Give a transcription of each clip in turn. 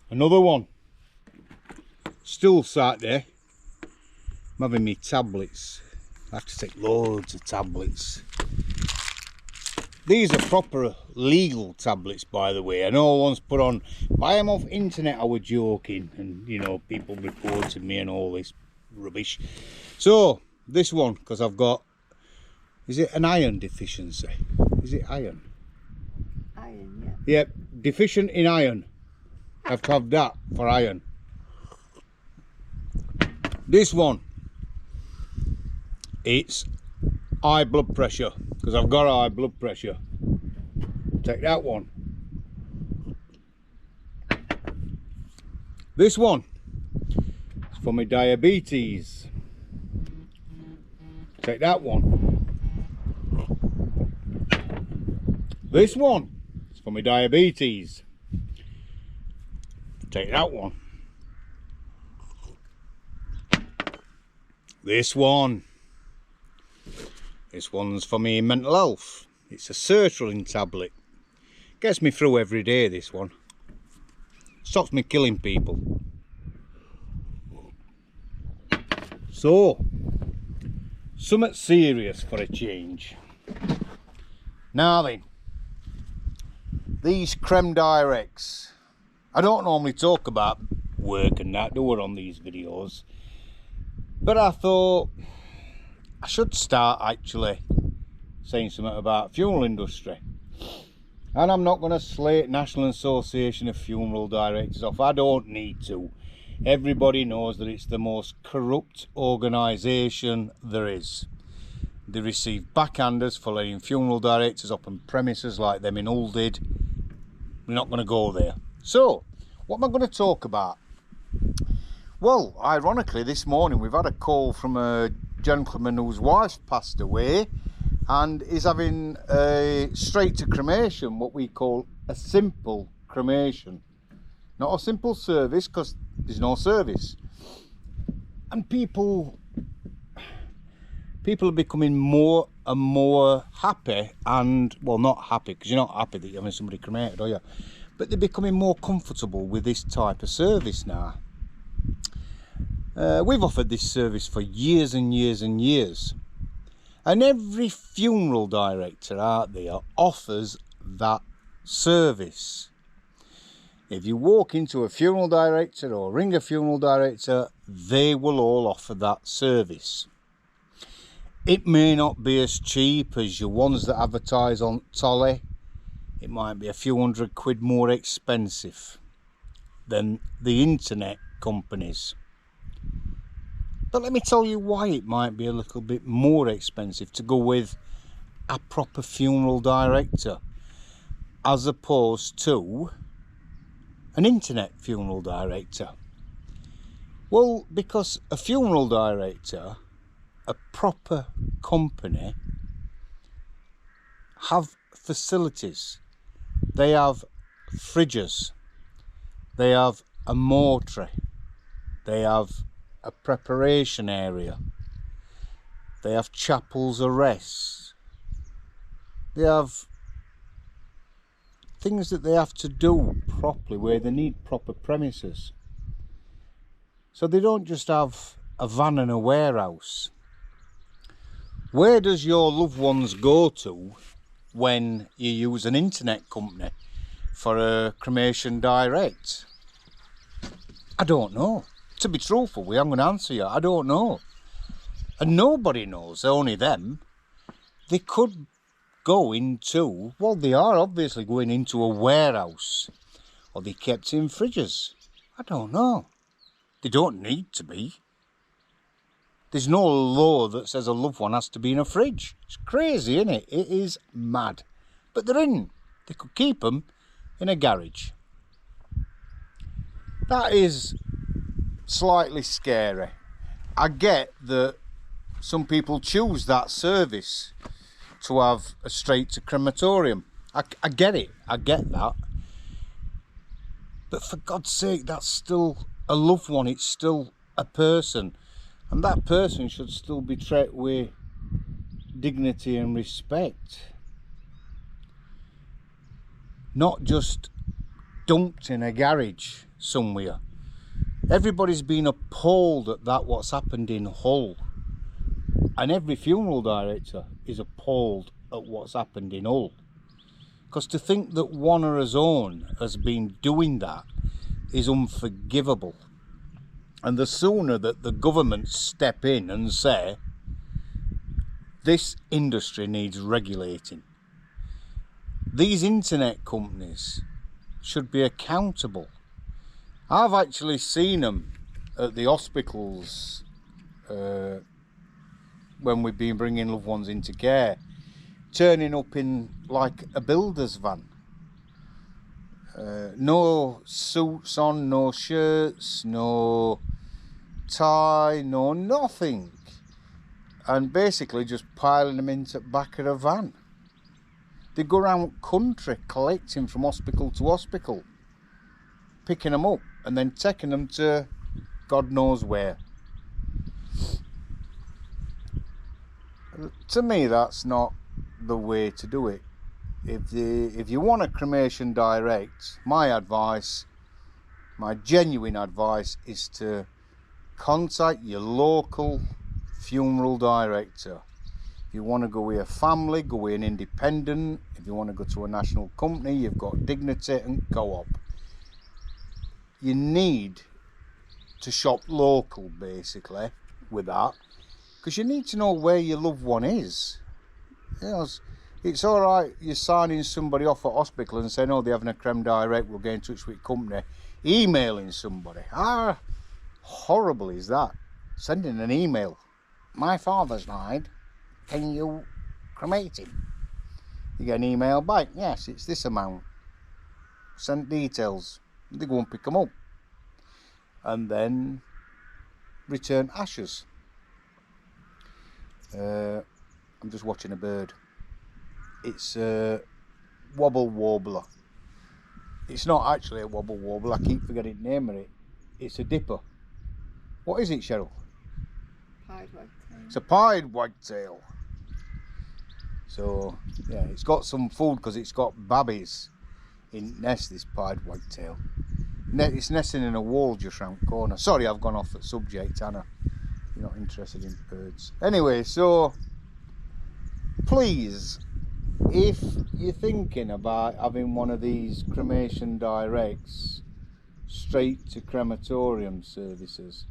Another one. Still sat there. I'm having me tablets. I have to take loads of tablets. These are proper legal tablets, by the way. I know one's put on, buy them off internet, I was joking. And, you know, people reported me and all this rubbish. So, this one, because I've got, is it an iron deficiency? Is it iron? Iron, yeah. Yep, deficient in iron. I have to have that for iron. This one, it's high blood pressure, because I've got high blood pressure. Take that one. This one is for my diabetes. Take that one. This one is for my diabetes. Take that one. This one's for me mental health. It's a sertraline tablet. Gets me through every day, this one. Stops me killing people. So, something serious for a change. Now then, these creme directs. I don't normally talk about work and that, do it on these videos. But I thought I should start actually saying something about funeral industry. And I'm not going to slate National Association of Funeral Directors off. I don't need to. Everybody knows that it's the most corrupt organisation there is. They receive backhanders for letting funeral directors up on premises like them in Hull did. We're not going to go there. So, what am I going to talk about? Well, ironically, this morning we've had a call from a gentleman whose wife passed away and is having a straight to cremation, what we call a simple cremation. Not a simple service, because there's no service. And people are becoming more and more happy, and, well, not happy, because you're not happy that you're having somebody cremated, are you? But they're becoming more comfortable with this type of service now. We've offered this service for years and years and years. And every funeral director out there offers that service. If you walk into a funeral director or ring a funeral director, they will all offer that service. It may not be as cheap as your ones that advertise on Tolly. It might be a few £100 more expensive than the internet companies. But let me tell you why it might be a little bit more expensive to go with a proper funeral director as opposed to an internet funeral director. Well, because a funeral director, a proper company, have facilities. They have fridges, they have a mortuary, they have a preparation area, they have chapels of rest, they have things that they have to do properly where they need proper premises. So they don't just have a van and a warehouse. Where does your loved ones go to when you use an internet company for a cremation direct? I don't know. To be truthful, I'm going to answer you. I don't know. And nobody knows, only them. They could go into, well, they are obviously going into a warehouse, or they kept in fridges. I don't know. They don't need to be. There's no law that says a loved one has to be in a fridge. It's crazy, isn't it? It is mad. But they're in. They could keep them in a garage. That is slightly scary. I get that some people choose that service to have a straight to crematorium. I get it. I get that. But for God's sake, that's still a loved one. It's still a person. And that person should still be treated with dignity and respect. Not just dumped in a garage somewhere. Everybody's been appalled at that what's happened in Hull, and every funeral director is appalled at what's happened in Hull, because to think that one of his own has been doing that is unforgivable. And the sooner that the government step in and say this industry needs regulating, these internet companies should be accountable. I've actually seen them at the hospitals when we've been bringing loved ones into care, turning up in like a builder's van. No suits on, no shirts, no tie, no nothing. And basically just piling them into the back of a van. They go around country collecting from hospital to hospital, picking them up and then taking them to God knows where. To me, that's not the way to do it. If you want a cremation direct, my advice, my genuine advice, is to contact your local funeral director. If you want to go with a family, go with an independent. If you want to go to a national company, you've got Dignity and Co-op. You need to shop local, basically, with that, because you need to know where your loved one is. You know, it's all right you're signing somebody off at hospital and saying, oh, they're having a creme direct, we'll get in touch with company. Emailing somebody, how horrible is that? Sending an email, my father's died, can you cremate him? You get an email back, yes, it's this amount, send details. They go and pick them up and then return ashes. I'm just watching a bird. It's a wobble warbler. It's not actually a wobble warbler, I keep forgetting the name of it. It's a dipper. What is it, Cheryl? Pied wagtail. It's a pied wagtail. So yeah, it's got some food because it's got babbies in nest, this pied wagtail. It's nesting in a wall just round the corner. Sorry, I've gone off the subject, Anna. You're not interested in birds. Anyway, so please, if you're thinking about having one of these cremation directs straight to crematorium services,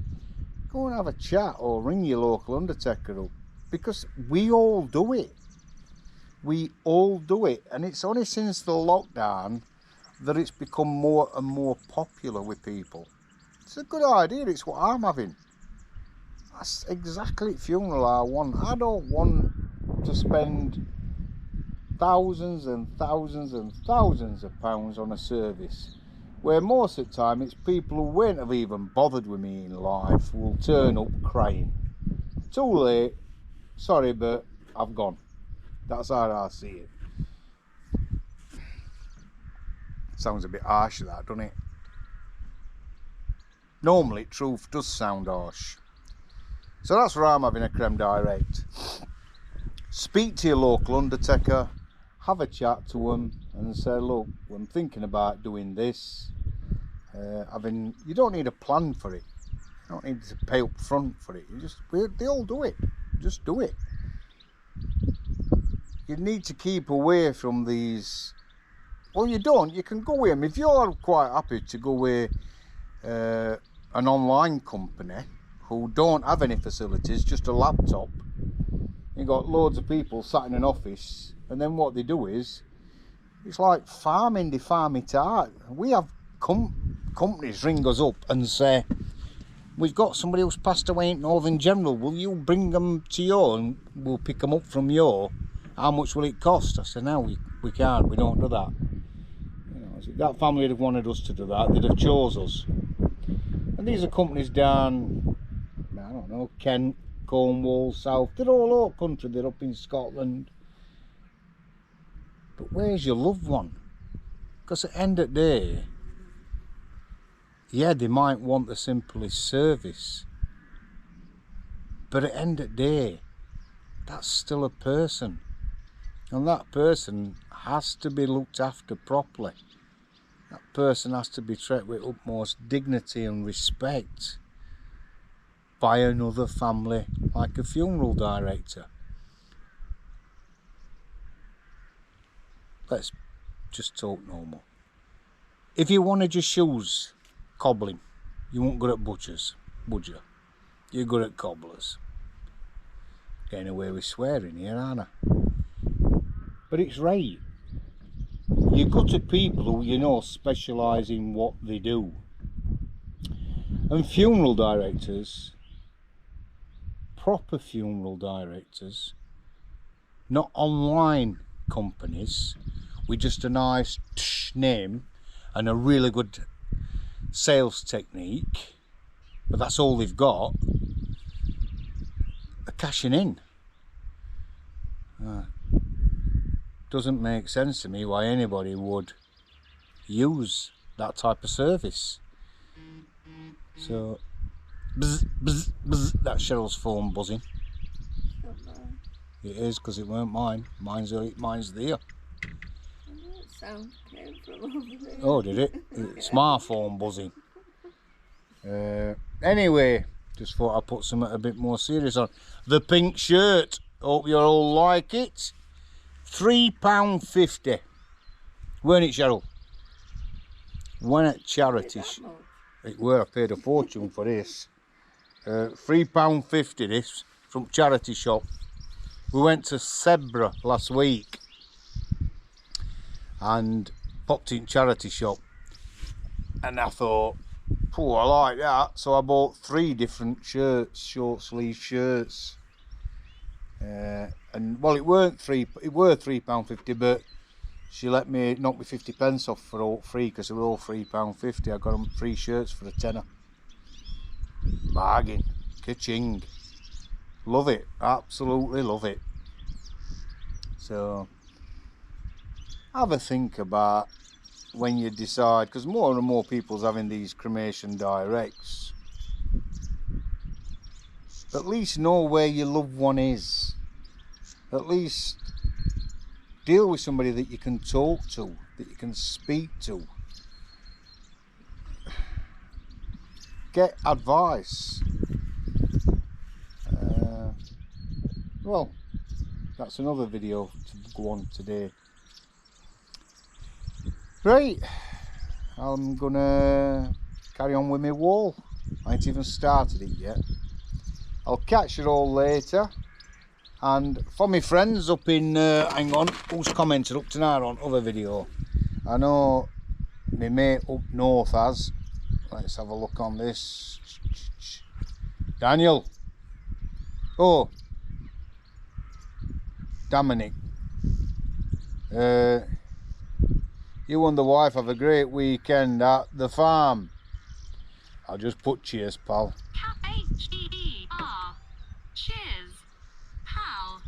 go and have a chat or ring your local undertaker up, because we all do it. We all do it, and it's only since the lockdown that it's become more and more popular with people. It's a good idea, it's what I'm having. That's exactly the funeral I want. I don't want to spend thousands and thousands and thousands of pounds on a service where most of the time it's people who won't have even bothered with me in life who will turn up crying. Too late, sorry, but I've gone. That's how I see it. Sounds a bit harsh, that, doesn't it? Normally truth does sound harsh. So that's where I'm having a creme direct. Speak to your local undertaker, have a chat to them and say, look, I'm thinking about doing this. You don't need a plan for it. You don't need to pay up front for it. They all do it. Just do it. You need to keep away from these. Well, you don't. You can go with them. If you're quite happy to go with an online company who don't have any facilities, just a laptop, you've got loads of people sat in an office, and then what they do is, it's like farming, they farm it out. We have companies ring us up and say, we've got somebody who's passed away in Northern General, will you bring them to you and we'll pick them up from you? How much will it cost? I said, no, we can't, we don't do that. You know, if that family would have wanted us to do that, they'd have chose us. And these are companies down, I don't know, Kent, Cornwall, South, they're all over country, they're up in Scotland. But where's your loved one? Because at the end of the day, yeah, they might want the simplest service, but at the end of the day, that's still a person, and that person has to be looked after properly. That person has to be treated with utmost dignity and respect by another family, like a funeral director. Let's just talk normal. If you wanted your shoes cobbling, you won't go at butchers, would you? You're good at cobblers. Getting away with swearing here, aren't I? But it's right. You go to people who you know specialise in what they do. And funeral directors, proper funeral directors, not online companies with just a nice name and a really good sales technique, but that's all they've got, are cashing in. Doesn't make sense to me why anybody would use that type of service. So, bzz, bzz, bzz, that's Cheryl's phone buzzing. Not mine. It is, because it weren't mine. Mine's there. I know it sound came from over there. Oh, did it? It's my phone buzzing. Anyway, just thought I'd put something a bit more serious on. The pink shirt. Hope you all like it. £3.50. Weren't it, Cheryl? When at charity. It were. I paid a fortune for this. £3.50 this from charity shop. We went to Sebra last week and popped in charity shop, and I thought, oh, I like that, so I bought 3 different shirts, short sleeve shirts, and well, it were £3.50, but she let me knock me 50p off for all 3 because they were all £3.50. I got them 3 shirts for a tenner. Bargain, ka-ching. Love it, absolutely love it. So have a think about when you decide, because more and more people's having these cremation directs. At least know where your loved one is. At least deal with somebody that you can talk to, that you can speak to. Get advice. Well, that's another video to go on today. Right, I'm gonna carry on with my wall. I ain't even started it yet. I'll catch you all later. And for my friends up in, hang on, who's commented up tonight on other video? I know my mate up north has. Let's have a look on this. Daniel. Oh, Dominic. You and the wife have a great weekend at the farm. I'll just put cheers, pal. H-E-E-R. Cheers, pal.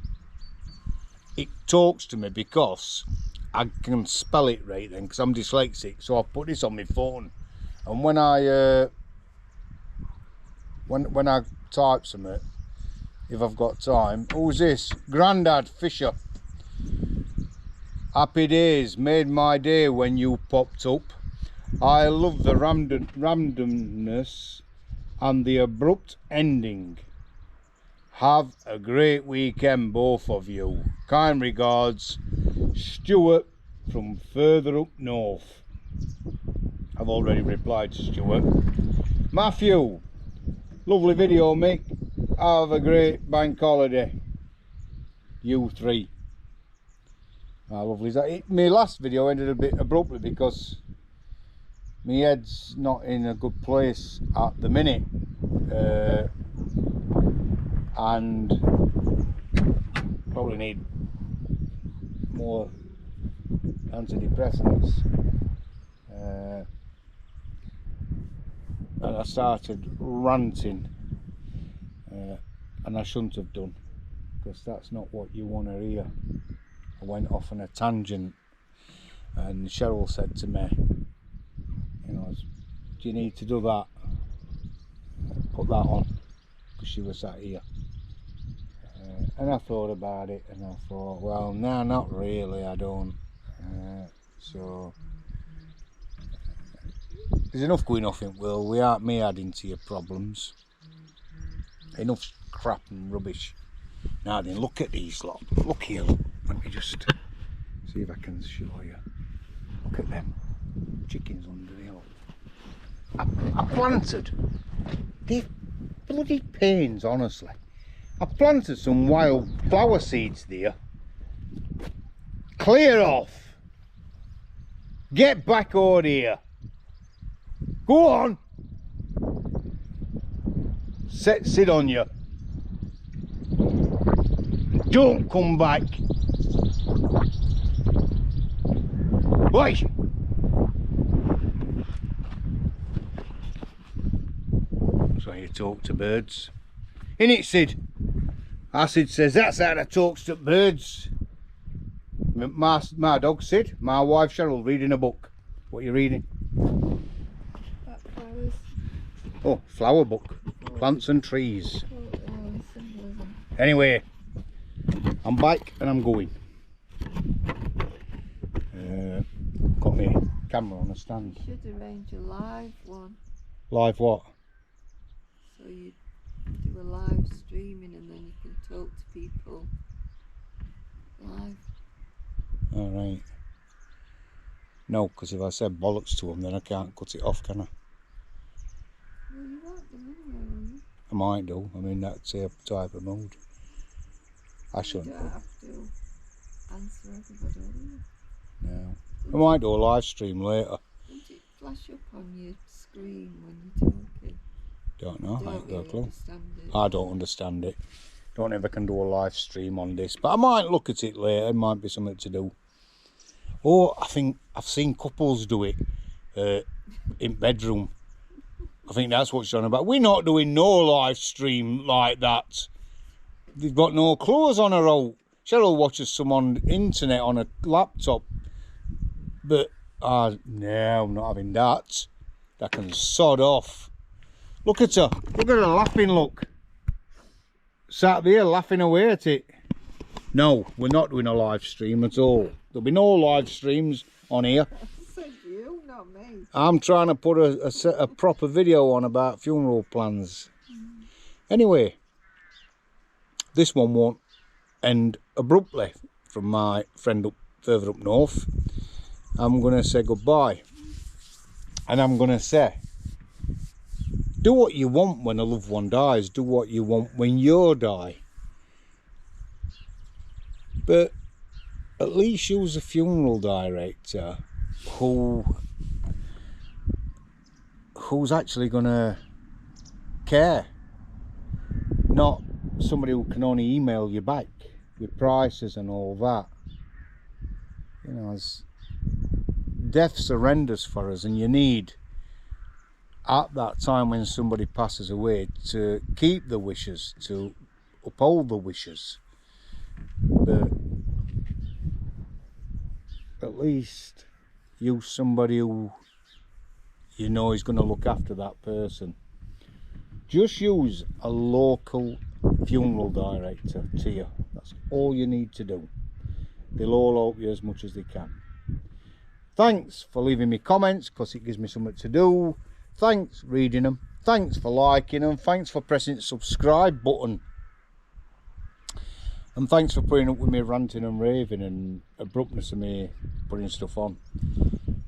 It talks to me because I can spell it right then, because I'm dyslexic, so I've put this on my phone, and when I when I type something, if I've got time. Who's this? Grandad Fisher. Happy days, made my day when you popped up. I love the randomness and the abrupt ending. Have a great weekend, both of you. Kind regards, Stuart from further up north. I've already replied to Stuart. Matthew, lovely video, Mick. Have a great bank holiday. You 3. How lovely is that? My last video ended a bit abruptly because my head's not in a good place at the minute. And probably need more antidepressants. And I started ranting, and I shouldn't have done, because that's not what you want to hear. I went off on a tangent, and Cheryl said to me, you know, do you need to do that? Put that on, because she was sat here. And I thought about it, and I thought, well, no, not really, I don't. So There's enough going off in the world. We aren't me adding to your problems. Enough crap and rubbish. Now then, look at these lot. Look here. Let me just see if I can show you. Look at them chickens under the hill. I planted. They're bloody pains, honestly. I planted some wild flower seeds there. Clear off. Get back over here. Go on. Sit on you. Don't come back. Wait. So you talk to birds. Innit, Sid? Sid says that's how I talks to birds. My dog Sid, my wife Cheryl, reading a book. What are you reading? That flowers. Oh, flower book. Plants and trees. Symbolism. Anyway, I'm back and I'm going. Got my camera on a stand. You should arrange a live one. Live what? So you do a live streaming and then you can talk to people live. Alright. No, because if I said bollocks to them, then I can't cut it off, can I? Well, you won't do anyway, will you? I might do. I mean, that's a type of mode. I You shouldn't don't do. have to answer everybody, will you? No. I might do a live stream later. Won't it flash up on your screen when you're talking? Don't know. I Don't ain't got a really clue. understand it. I don't understand it. Don't know if I can do a live stream on this, but I might look at it later. It might be something to do. Or I think I've seen couples do it in bedroom. I think that's what she's on about. We're not doing no live stream like that. They've got no clothes on her out. Cheryl watches some on the internet on a laptop. But, no, I'm not having that. That can sod off. Look at her. Look at her laughing, look. Sat there laughing away at it. No, we're not doing a live stream at all. There'll be no live streams on here. I said you, not me. I'm trying to put a proper video on about funeral plans. Anyway, this one won't end abruptly from my friend further up north. I'm going to say goodbye. And I'm going to say, do what you want when a loved one dies. Do what you want when you die. But at least use a funeral director who's actually going to care. Not somebody who can only email you back with prices and all that. You know, as death's horrendous for us, and you need at that time when somebody passes away to keep the wishes, to uphold the wishes. But at least use somebody who you know is going to look after that person. Just use a local funeral director to you. That's all you need to do. They'll all help you as much as they can. Thanks for leaving me comments, because it gives me something to do. Thanks for reading them. Thanks for liking them. Thanks for pressing the subscribe button. And thanks for putting up with me ranting and raving and abruptness of me putting stuff on.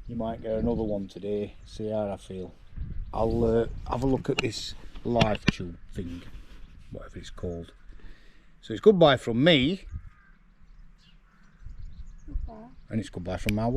You might get another one today. See how I feel. I'll have a look at this live tube thing, whatever it's called. So it's goodbye from me. Goodbye. And it's goodbye from my wife.